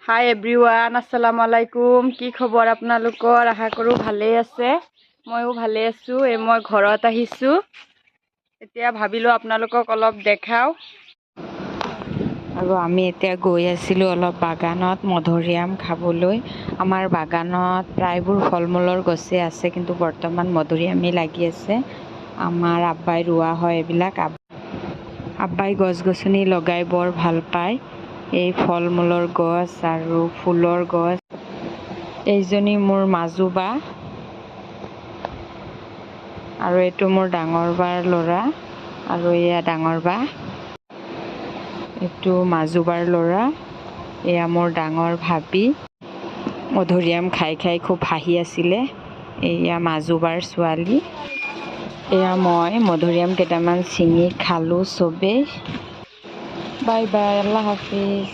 হাই everyone, আসসালামু আলাইকুম। কি খবৰ আপোনালোকৰ? আশা কৰোঁ ভালেই আছে। ময়ো ভালে আছোঁ। মই ঘৰত আহিছোঁ। এতিয়া ভাবিলোঁ আপোনালোকক অলপ দেখাওঁ। আৰু আমি এতিয়া গৈ আছিলোঁ অলপ বাগানত মধুৰিআম খাবলৈ। আমাৰ বাগানত প্ৰায়বোৰ ফল মূলৰ গছে আছে, কিন্তু বৰ্তমান মধুৰিআমেই লাগি আছে। আমাৰ আব্বাই ৰোৱা হয় এইবিলাক। আব্বাই গছ গছনি লগাই বৰ ভাল পায়। এই ফল মূলৰ গছ আৰু ফুলৰ গছ। এইজনী মোৰ মাজু বা, আৰু এইটো মোৰ ডাঙৰ বাৰ ল'ৰা, আৰু এয়া ডাঙৰ বা। এইটো মাজু বাৰ ল'ৰা, এয়া মোৰ ডাঙৰ ভাবি। মধুৰিআম খাই খাই খুব হাঁহি আছিলে। এয়া মাজু বাৰ ছোৱালী। এয়া মই মধুৰিআম কেইটামান ছিঙি খালোঁ চবেই। Bye bye, Allah Hafiz.